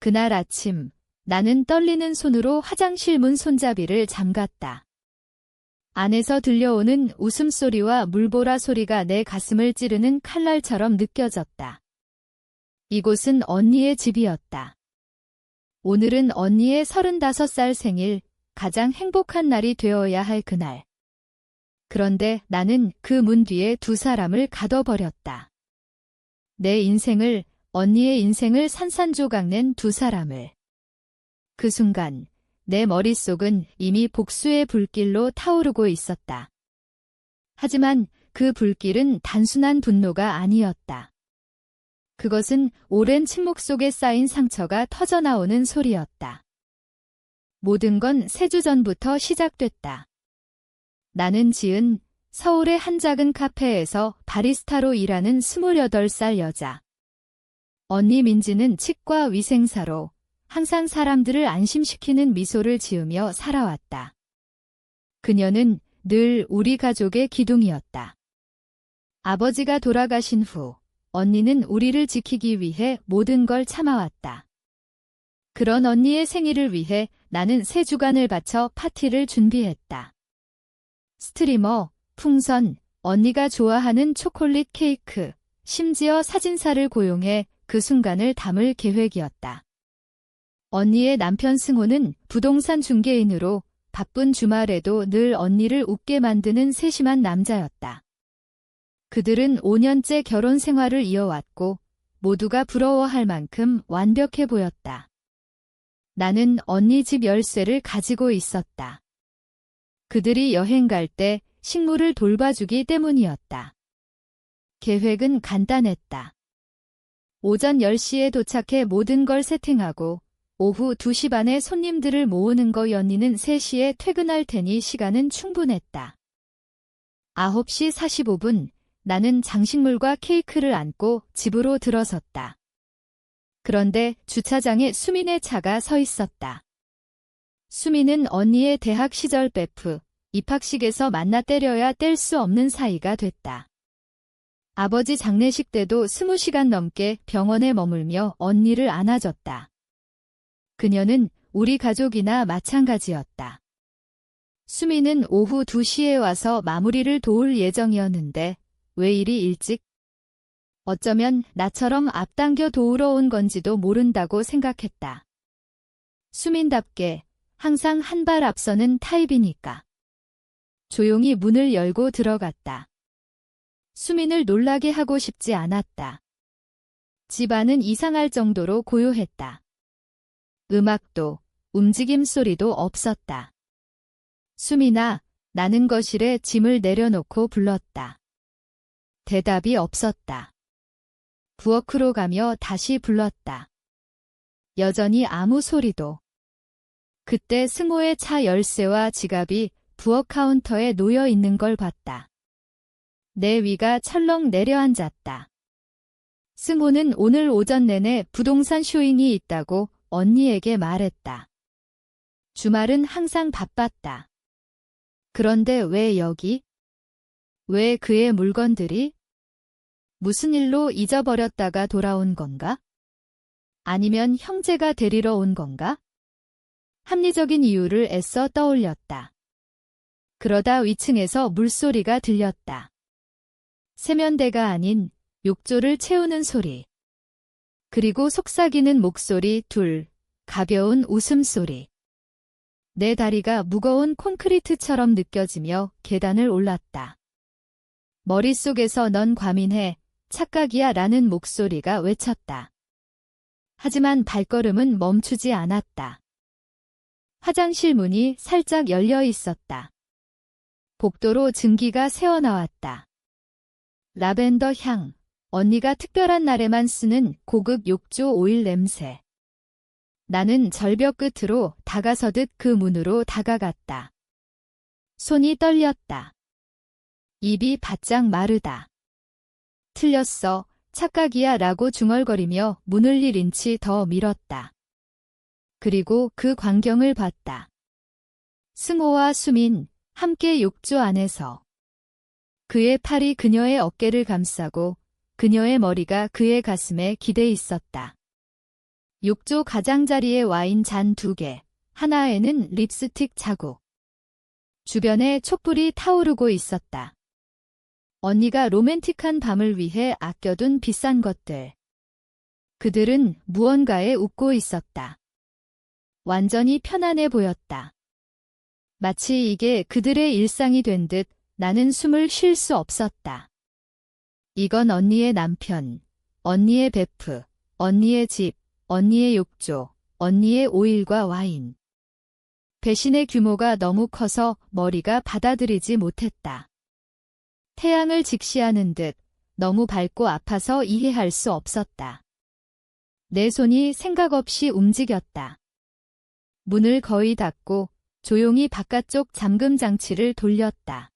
그날 아침, 나는 떨리는 손으로 화장실 문 손잡이를 잠갔다. 안에서 들려오는 웃음소리와 물보라 소리가 내 가슴을 찌르는 칼날처럼 느껴졌다. 이곳은 언니의 집이었다. 오늘은 언니의 35살 생일, 가장 행복한 날이 되어야 할 그날. 그런데 나는 그 문 뒤에 두 사람을 가둬버렸다. 내 인생을, 언니의 인생을 산산조각낸 두 사람을. 그 순간 내 머릿속은 이미 복수의 불길로 타오르고 있었다. 하지만 그 불길은 단순한 분노가 아니었다. 그것은 오랜 침묵 속에 쌓인 상처가 터져나오는 소리였다. 모든 건 3주 전부터 시작됐다. 나는 지은 서울의 한 작은 카페에서 바리스타로 일하는 28살 여자. 언니 민지는 치과 위생사로 항상 사람들을 안심시키는 미소를 지으며 살아왔다. 그녀는 늘 우리 가족의 기둥이었다. 아버지가 돌아가신 후 언니는 우리를 지키기 위해 모든 걸 참아왔다. 그런 언니의 생일을 위해 나는 3주간을 바쳐 파티를 준비했다. 스트리머, 풍선, 언니가 좋아하는 초콜릿 케이크, 심지어 사진사를 고용해 그 순간을 담을 계획이었다. 언니의 남편 승호는 부동산 중개인으로 바쁜 주말에도 늘 언니를 웃게 만드는 세심한 남자였다. 그들은 5년째 결혼 생활을 이어왔고 모두가 부러워할 만큼 완벽해 보였다. 나는 언니 집 열쇠를 가지고 있었다. 그들이 여행 갈 때 식물을 돌봐주기 때문이었다. 계획은 간단했다. 오전 10시에 도착해 모든 걸 세팅하고 오후 2시 반에 손님들을 모으는 거. 언니는 3시에 퇴근할 테니 시간은 충분했다. 9시 45분 나는 장식물과 케이크를 안고 집으로 들어섰다. 그런데 주차장에 수민의 차가 서 있었다. 수민은 언니의 대학 시절 베프, 입학식에서 만나 때려야 뗄 수 없는 사이가 됐다. 아버지 장례식 때도 20시간 넘게 병원에 머물며 언니를 안아줬다. 그녀는 우리 가족이나 마찬가지였다. 수민은 오후 2시에 와서 마무리를 도울 예정이었는데 왜 이리 일찍? 어쩌면 나처럼 앞당겨 도우러 온 건지도 모른다고 생각했다. 수민답게 항상 한 발 앞서는 타입이니까. 조용히 문을 열고 들어갔다. 수민을 놀라게 하고 싶지 않았다. 집안은 이상할 정도로 고요했다. 음악도, 움직임 소리도 없었다. 수민아, 나는 거실에 짐을 내려놓고 불렀다. 대답이 없었다. 부엌으로 가며 다시 불렀다. 여전히 아무 소리도. 그때 승호의 차 열쇠와 지갑이 부엌 카운터에 놓여 있는 걸 봤다. 내 위가 철렁 내려앉았다. 승호는 오늘 오전 내내 부동산 쇼잉이 있다고 언니에게 말했다. 주말은 항상 바빴다. 그런데 왜 여기? 왜 그의 물건들이? 무슨 일로 잊어버렸다가 돌아온 건가? 아니면 형제가 데리러 온 건가? 합리적인 이유를 애써 떠올렸다. 그러다 위층에서 물소리가 들렸다. 세면대가 아닌 욕조를 채우는 소리. 그리고 속삭이는 목소리 둘, 가벼운 웃음소리. 내 다리가 무거운 콘크리트처럼 느껴지며 계단을 올랐다. 머릿속에서 넌 과민해, 착각이야 라는 목소리가 외쳤다. 하지만 발걸음은 멈추지 않았다. 화장실 문이 살짝 열려 있었다. 복도로 증기가 새어나왔다. 라벤더 향, 언니가 특별한 날에만 쓰는 고급 욕조 오일 냄새. 나는 절벽 끝으로 다가서듯 그 문으로 다가갔다. 손이 떨렸다. 입이 바짝 마르다. 틀렸어, 착각이야 라고 중얼거리며 문을 1인치 더 밀었다. 그리고 그 광경을 봤다. 승호와 수민, 함께 욕조 안에서. 그의 팔이 그녀의 어깨를 감싸고 그녀의 머리가 그의 가슴에 기대 있었다. 욕조 가장자리에 와인 잔 2개, 하나에는 립스틱 자국. 주변에 촛불이 타오르고 있었다. 언니가 로맨틱한 밤을 위해 아껴둔 비싼 것들. 그들은 무언가에 웃고 있었다. 완전히 편안해 보였다. 마치 이게 그들의 일상이 된 듯 나는 숨을 쉴 수 없었다. 이건 언니의 남편, 언니의 베프, 언니의 집, 언니의 욕조, 언니의 오일과 와인. 배신의 규모가 너무 커서 머리가 받아들이지 못했다. 태양을 직시하는 듯 너무 밝고 아파서 이해할 수 없었다. 내 손이 생각 없이 움직였다. 문을 거의 닫고 조용히 바깥쪽 잠금 장치를 돌렸다.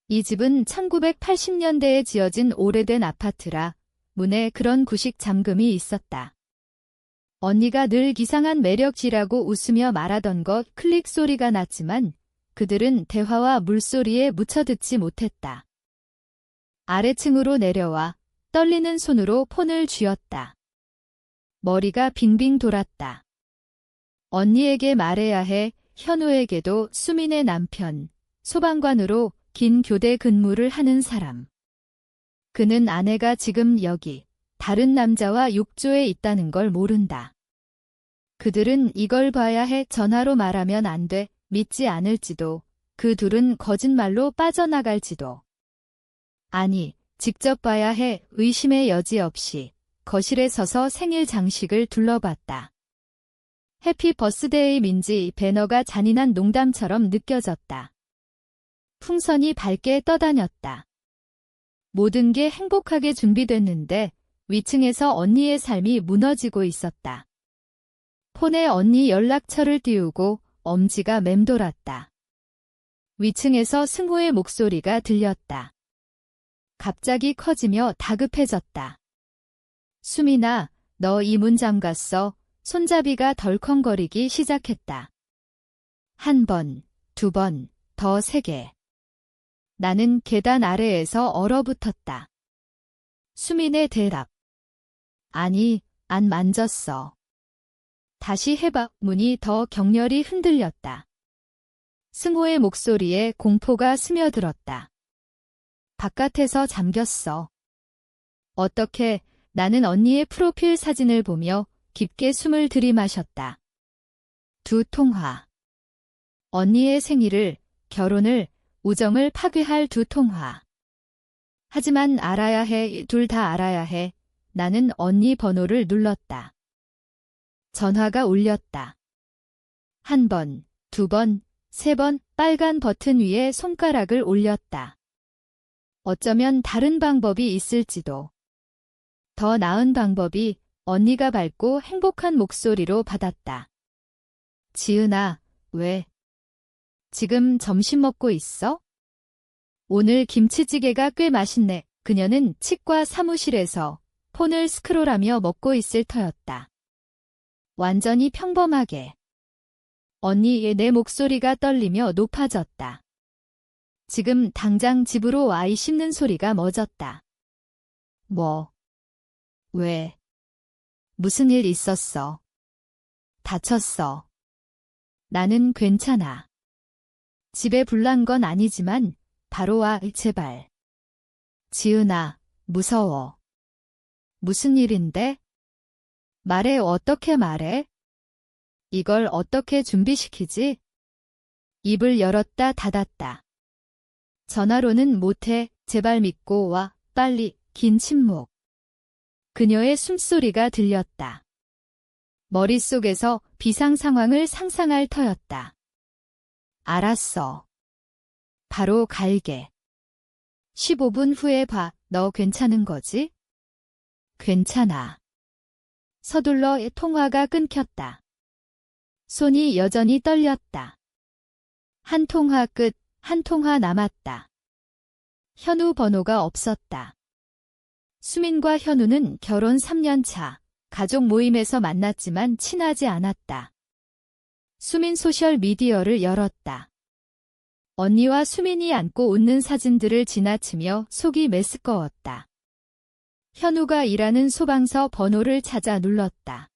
이 집은 1980년대에 지어진 오래된 아파트라 문에 그런 구식 잠금이 있었다. 언니가 늘 이상한 매력지라고 웃으며 말하던 것 클릭 소리가 났지만 그들은 대화와 물소리에 묻혀듣지 못했다. 아래층으로 내려와 떨리는 손으로 폰을 쥐었다. 머리가 빙빙 돌았다. 언니에게 말해야 해. 현우에게도 수민의 남편, 소방관으로 긴 교대 근무를 하는 사람. 그는 아내가 지금 여기 다른 남자와 욕조에 있다는 걸 모른다. 그들은 이걸 봐야 해. 전화로 말하면 안 돼. 믿지 않을지도. 그 둘은 거짓말로 빠져나갈지도. 아니, 직접 봐야 해. 의심의 여지 없이 거실에 서서 생일 장식을 둘러봤다. 해피 버스데이 민지 배너가 잔인한 농담처럼 느껴졌다. 풍선이 밝게 떠다녔다. 모든 게 행복하게 준비됐는데 위층에서 언니의 삶이 무너지고 있었다. 폰에 언니 연락처를 띄우고 엄지가 맴돌았다. 위층에서 승호의 목소리가 들렸다. 갑자기 커지며 다급해졌다. 수민아, 너 이 문 잠갔어. 손잡이가 덜컹거리기 시작했다. 1번, 2번, 더 세게. 나는 계단 아래에서 얼어붙었다. 수민의 대답. 아니, 안 만졌어. 다시 해봐. 문이 더 격렬히 흔들렸다. 승호의 목소리에 공포가 스며들었다. 바깥에서 잠겼어. 어떻게? 나는 언니의 프로필 사진을 보며 깊게 숨을 들이마셨다. 2 통화. 언니의 생일을, 결혼을, 우정을 파괴할 2 통화. 하지만 알아야 해. 둘 다 알아야 해. 나는 언니 번호를 눌렀다. 전화가 울렸다. 1번, 2번, 3번 빨간 버튼 위에 손가락을 올렸다. 어쩌면 다른 방법이 있을지도. 더 나은 방법이 언니가 밝고 행복한 목소리로 받았다. 지은아, 왜? 지금 점심 먹고 있어? 오늘 김치찌개가 꽤 맛있네. 그녀는 치과 사무실에서 폰을 스크롤하며 먹고 있을 터였다. 완전히 평범하게. 언니의 내 목소리가 떨리며 높아졌다. 지금 당장 집으로 와. 이 씹는 소리가 멎었다. 뭐? 왜? 무슨 일 있었어? 다쳤어. 나는 괜찮아. 집에 불난 건 아니지만 바로 와, 제발. 지은아, 무서워. 무슨 일인데? 말해. 어떻게 말해? 이걸 어떻게 준비시키지? 입을 열었다 닫았다. 전화로는 못해. 제발 믿고 와. 빨리. 긴 침묵. 그녀의 숨소리가 들렸다. 머릿속에서 비상 상황을 상상할 터였다. 알았어. 바로 갈게. 15분 후에 봐. 너 괜찮은 거지? 괜찮아. 서둘러. 통화가 끊겼다. 손이 여전히 떨렸다. 한 통화 끝, 한 통화 남았다. 현우 번호가 없었다. 수민과 현우는 결혼 3년 차, 가족 모임에서 만났지만 친하지 않았다. 수민 소셜미디어를 열었다. 언니와 수민이 안고 웃는 사진들을 지나치며 속이 메스꺼웠다. 현우가 일하는 소방서 번호를 찾아 눌렀다.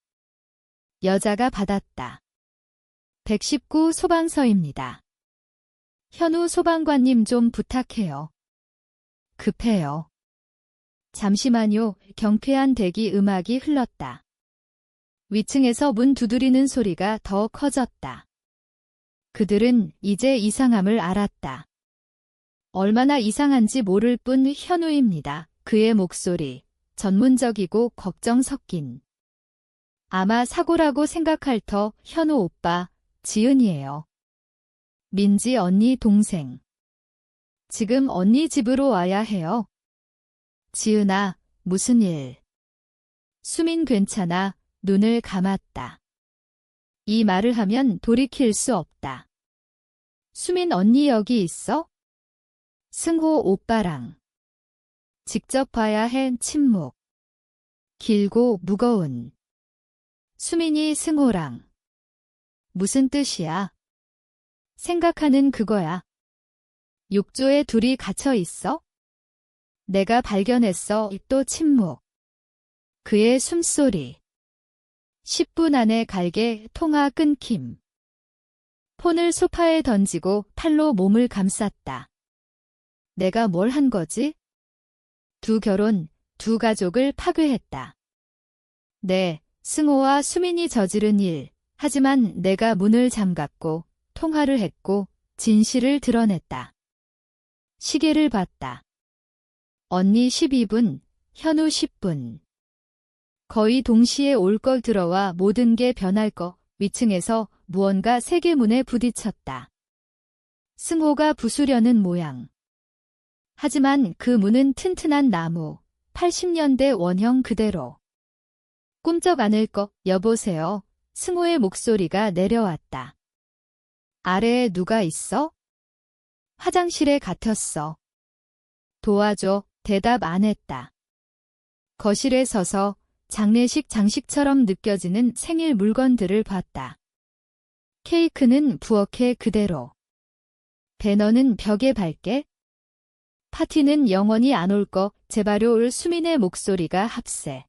여자가 받았다. 119 소방서입니다. 현우 소방관님 좀 부탁해요. 급해요. 잠시만요. 경쾌한 대기 음악이 흘렀다. 위층에서 문 두드리는 소리가 더 커졌다. 그들은 이제 이상함을 알았다. 얼마나 이상한지 모를 뿐 현우입니다. 그의 목소리, 전문적이고 걱정 섞인. 아마 사고라고 생각할 터 현우 오빠, 지은이에요. 민지 언니 동생. 지금 언니 집으로 와야 해요. 지은아, 무슨 일? 수민 괜찮아. 눈을 감았다. 이 말을 하면 돌이킬 수 없다. 수민 언니 여기 있어? 승호 오빠랑. 직접 봐야 해. 침묵. 길고 무거운. 수민이 승호랑. 무슨 뜻이야? 생각하는 그거야. 욕조에 둘이 갇혀 있어? 내가 발견했어. 또 침묵. 그의 숨소리. 10분 안에 갈게. 통화 끊김. 폰을 소파에 던지고 팔로 몸을 감쌌다. 내가 뭘 한 거지? 두 결혼, 두 가족을 파괴했다. 네, 승호와 수민이 저지른 일. 하지만 내가 문을 잠갔고 통화를 했고 진실을 드러냈다. 시계를 봤다. 언니 12분, 현우 10분. 거의 동시에 올 걸 들어와 모든 게 변할 거. 위층에서 무언가 세게 문에 부딪혔다. 승호가 부수려는 모양. 하지만 그 문은 튼튼한 나무, 80년대 원형 그대로. 꿈쩍 않을 거. 여보세요. 승호의 목소리가 내려왔다. 아래에 누가 있어? 화장실에 갇혔어. 도와줘. 대답 안 했다. 거실에 서서 장례식 장식처럼 느껴지는 생일 물건들을 봤다. 케이크는 부엌에 그대로. 배너는 벽에 밝게. 파티는 영원히 안 올 거. 제발요. 올 수민의 목소리가 합세.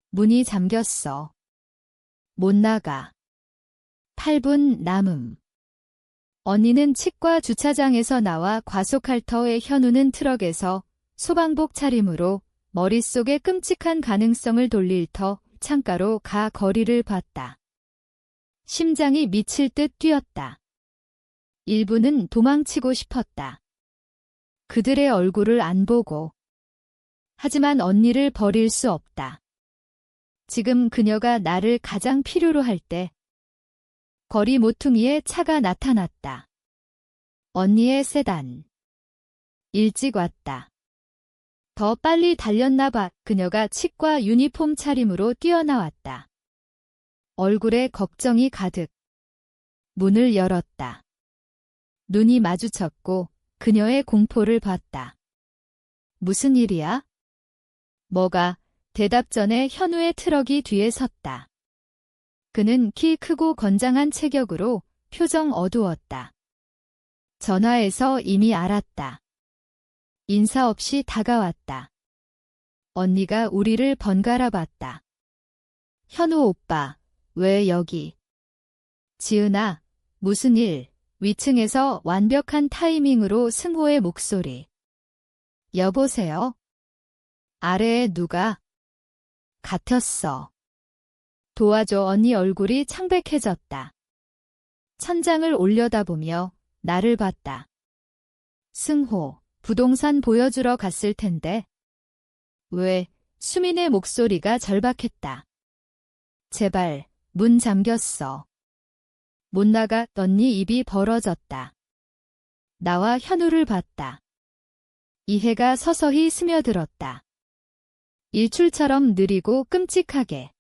문이 잠겼어. 못 나가. 8분 남음. 언니는 치과 주차장에서 나와 과속할 터에 현우는 트럭에서 소방복 차림으로 머릿속에 끔찍한 가능성을 돌릴 터 창가로 가 거리를 봤다. 심장이 미칠 듯 뛰었다. 일부는 도망치고 싶었다. 그들의 얼굴을 안 보고. 하지만 언니를 버릴 수 없다. 지금 그녀가 나를 가장 필요로 할 때. 거리 모퉁이에 차가 나타났다. 언니의 세단. 일찍 왔다. 더 빨리 달렸나 봐. 그녀가 치과 유니폼 차림으로 뛰어나왔다. 얼굴에 걱정이 가득. 문을 열었다. 눈이 마주쳤고 그녀의 공포를 봤다. 무슨 일이야? 뭐가? 대답 전에 현우의 트럭이 뒤에 섰다. 그는 키 크고 건장한 체격으로 표정 어두웠다. 전화에서 이미 알았다. 인사 없이 다가왔다. 언니가 우리를 번갈아 봤다. 현우 오빠, 왜 여기? 지은아, 무슨 일? 위층에서 완벽한 타이밍으로 승호의 목소리. 여보세요? 아래에 누가? 갇혔어. 도와줘. 언니 얼굴이 창백해졌다. 천장을 올려다보며 나를 봤다. 승호, 부동산 보여주러 갔을 텐데. 왜? 수민의 목소리가 절박했다. 제발, 문 잠겼어. 못 나가. 언니 입이 벌어졌다. 나와 현우를 봤다. 이해가 서서히 스며들었다. 일출처럼 느리고 끔찍하게.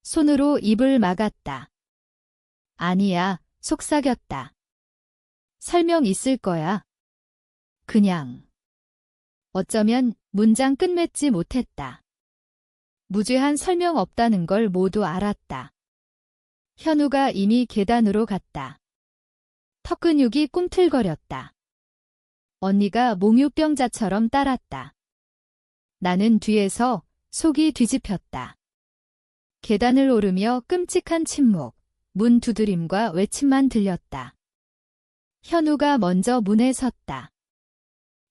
손으로 입을 막았다. 아니야, 속삭였다. 설명 있을 거야. 그냥. 어쩌면 문장 끝맺지 못했다. 무죄한 설명 없다는 걸 모두 알았다. 현우가 이미 계단으로 갔다. 턱근육이 꿈틀거렸다. 언니가 몽유병자처럼 따랐다. 나는 뒤에서 속이 뒤집혔다. 계단을 오르며 끔찍한 침묵, 문 두드림과 외침만 들렸다. 현우가 먼저 문에 섰다.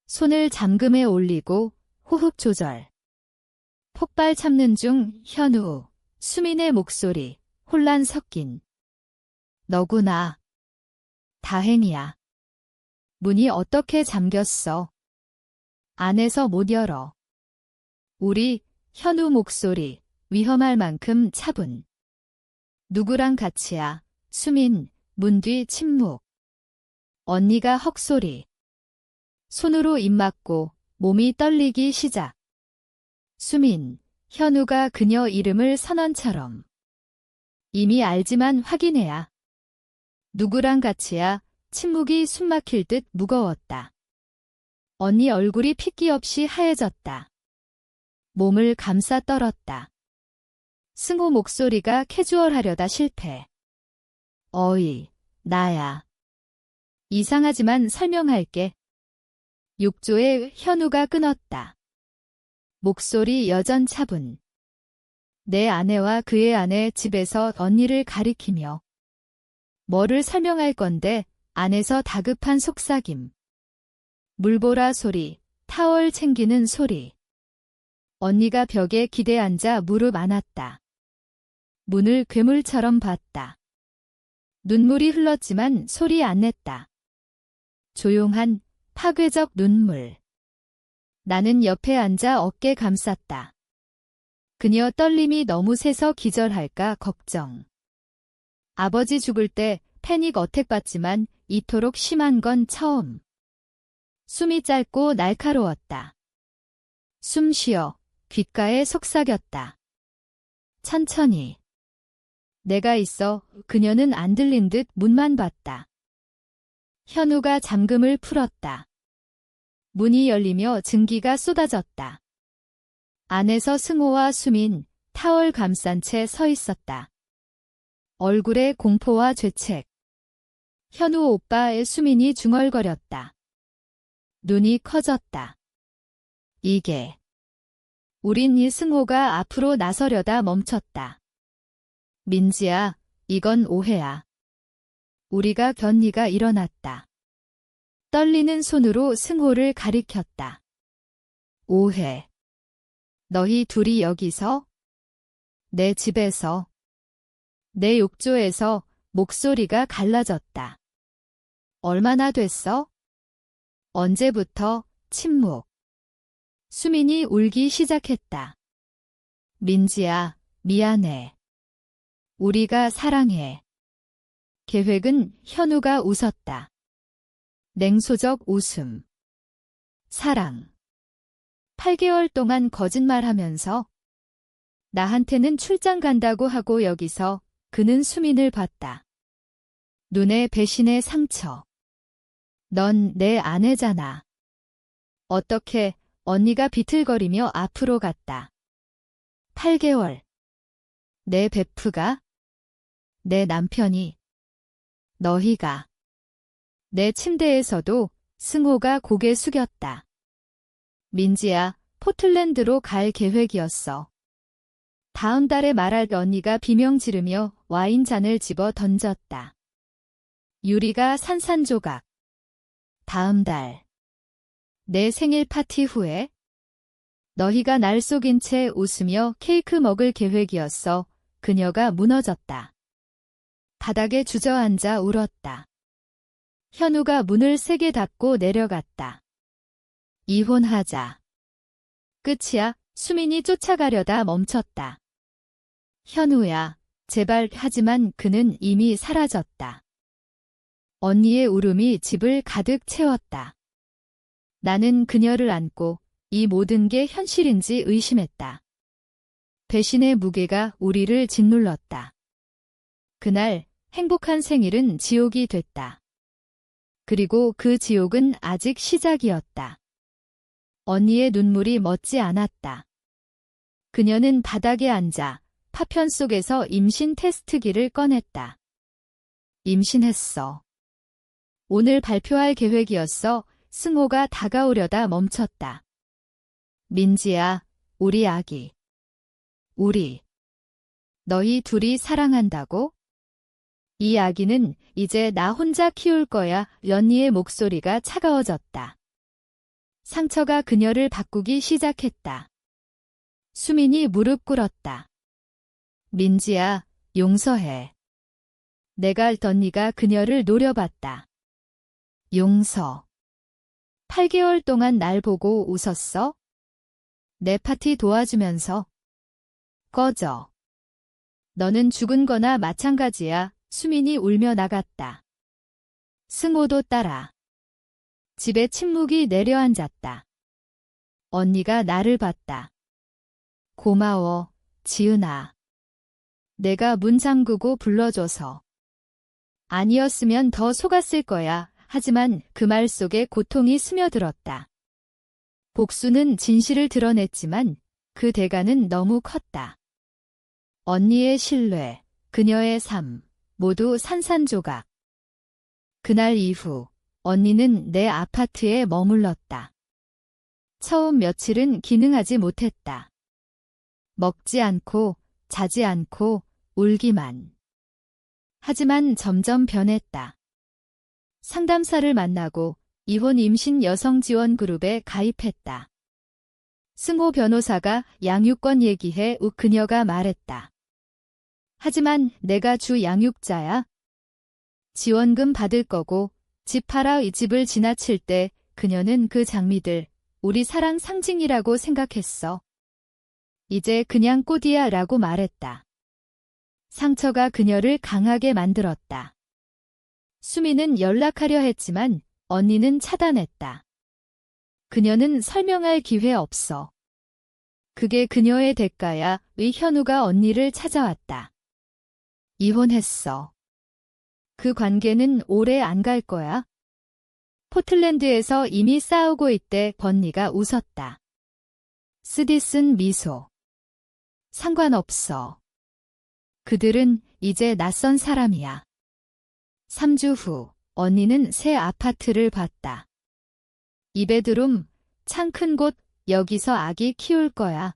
손을 잠금에 올리고 호흡 조절. 폭발 참는 중 현우, 수민의 목소리, 혼란 섞인. 너구나. 다행이야. 문이 어떻게 잠겼어? 안에서 못 열어. 우리, 현우 목소리, 위험할 만큼 차분. 누구랑 같이야? 수민, 문 뒤 침묵. 언니가 헉소리. 손으로 입 막고 몸이 떨리기 시작. 수민, 현우가 그녀 이름을 선언처럼. 이미 알지만 확인해야. 누구랑 같이야? 침묵이 숨막힐 듯 무거웠다. 언니 얼굴이 핏기 없이 하얘졌다. 몸을 감싸 떨었다. 승호 목소리가 캐주얼하려다 실패. 어이, 나야. 이상하지만 설명할게. 욕조에 현우가 끊었다. 목소리 여전 차분. 내 아내와 그의 아내 집에서 언니를 가리키며. 뭐를 설명할 건데 안에서 다급한 속삭임. 물보라 소리, 타월 챙기는 소리. 언니가 벽에 기대 앉아 무릎 안았다. 문을 괴물처럼 봤다. 눈물이 흘렀지만 소리 안 냈다. 조용한 파괴적 눈물. 나는 옆에 앉아 어깨 감쌌다. 그녀 떨림이 너무 세서 기절할까 걱정. 아버지 죽을 때 패닉 어택 받지만 이토록 심한 건 처음. 숨이 짧고 날카로웠다. 숨 쉬어 귓가에 속삭였다. 천천히. 내가 있어. 그녀는 안 들린 듯 문만 봤다. 현우가 잠금을 풀었다. 문이 열리며 증기가 쏟아졌다. 안에서 승호와 수민, 타월 감싼 채 서 있었다. 얼굴에 공포와 죄책. 현우 오빠의 수민이 중얼거렸다. 눈이 커졌다. 이게. 우린 이 승호가 앞으로 나서려다 멈췄다. 민지야, 이건 오해야. 우리가 견니가 일어났다. 떨리는 손으로 승호를 가리켰다. 오해. 너희 둘이 여기서? 내 집에서. 내 욕조에서. 목소리가 갈라졌다. 얼마나 됐어? 언제부터? 침묵. 수민이 울기 시작했다. 민지야, 미안해. 우리가 사랑해. 계획은 현우가 웃었다. 냉소적 웃음. 사랑. 8개월 동안 거짓말하면서 나한테는 출장 간다고 하고 여기서 그는 수민을 봤다. 눈에 배신의 상처. 넌 내 아내잖아. 어떻게? 언니가 비틀거리며 앞으로 갔다. 8개월. 내 베프가? 내 남편이. 너희가. 내 침대에서도 승호가 고개 숙였다. 민지야, 포틀랜드로 갈 계획이었어. 다음 달에 말할 언니가 비명 지르며 와인잔을 집어 던졌다. 유리가 산산조각. 다음 달. 내 생일 파티 후에 너희가 날 속인 채 웃으며 케이크 먹을 계획이었어. 그녀가 무너졌다. 바닥에 주저앉아 울었다. 현우가 문을 세게 닫고 내려갔다. 이혼하자. 끝이야. 수민이 쫓아가려다 멈췄다. 현우야, 제발. 하지만 그는 이미 사라졌다. 언니의 울음이 집을 가득 채웠다. 나는 그녀를 안고 이 모든 게 현실인지 의심했다. 배신의 무게가 우리를 짓눌렀다. 그날 행복한 생일은 지옥이 됐다. 그리고 그 지옥은 아직 시작이었다. 언니의 눈물이 멎지 않았다. 그녀는 바닥에 앉아 파편 속에서 임신 테스트기를 꺼냈다. 임신했어. 오늘 발표할 계획이었어. 승호가 다가오려다 멈췄다. 민지야, 우리 아기. 우리. 너희 둘이 사랑한다고? 이 아기는 이제 나 혼자 키울 거야. 연희의 목소리가 차가워졌다. 상처가 그녀를 바꾸기 시작했다. 수민이 무릎 꿇었다. 민지야, 용서해. 내가 던니가 그녀를 노려봤다. 용서. 8개월 동안 날 보고 웃었어? 내 파티 도와주면서. 꺼져. 너는 죽은 거나 마찬가지야. 수민이 울며 나갔다. 승호도 따라. 집에 침묵이 내려앉았다. 언니가 나를 봤다. 고마워, 지은아. 내가 문 잠그고 불러줘서. 아니었으면 더 속았을 거야. 하지만 그 말 속에 고통이 스며들었다. 복수는 진실을 드러냈지만 그 대가는 너무 컸다. 언니의 신뢰, 그녀의 삶, 모두 산산조각. 그날 이후 언니는 내 아파트에 머물렀다. 처음 며칠은 기능하지 못했다. 먹지 않고, 자지 않고, 울기만. 하지만 점점 변했다. 상담사를 만나고 이혼 임신 여성 지원 그룹에 가입했다. 승호 변호사가 양육권 얘기해 그녀가 말했다. 하지만 내가 주 양육자야. 지원금 받을 거고 집 팔아 이 집을 지나칠 때 그녀는 그 장미들, 우리 사랑 상징이라고 생각했어. 이제 그냥 꽃이야 라고 말했다. 상처가 그녀를 강하게 만들었다. 수미는 연락하려 했지만 언니는 차단했다. 그녀는 설명할 기회 없어. 그게 그녀의 대가야. 현우가 언니를 찾아왔다. 이혼했어. 그 관계는 오래 안 갈 거야. 포틀랜드에서 이미 싸우고 있대. 번니가 웃었다. 쓰디쓴 미소. 상관없어. 그들은 이제 낯선 사람이야. 3주 후 언니는 새 아파트를 봤다. 2베드룸, 창 큰 곳, 여기서 아기 키울 거야.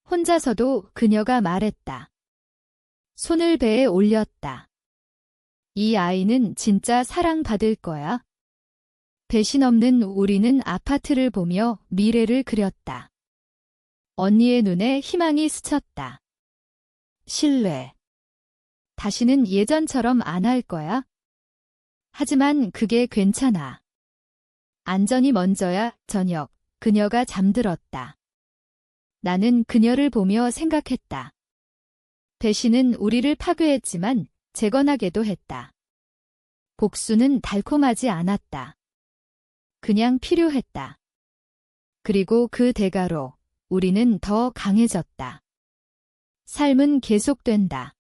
혼자서도 그녀가 말했다. 손을 배에 올렸다. 이 아이는 진짜 사랑받을 거야. 배신 없는 우리는 아파트를 보며 미래를 그렸다. 언니의 눈에 희망이 스쳤다. 신뢰. 다시는 예전처럼 안 할 거야. 하지만 그게 괜찮아. 안전이 먼저야. 저녁, 그녀가 잠들었다. 나는 그녀를 보며 생각했다. 배신은 우리를 파괴했지만 재건하게도 했다. 복수는 달콤하지 않았다. 그냥 필요했다. 그리고 그 대가로 우리는 더 강해졌다. 삶은 계속된다.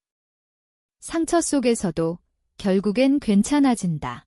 상처 속에서도 결국엔 괜찮아진다.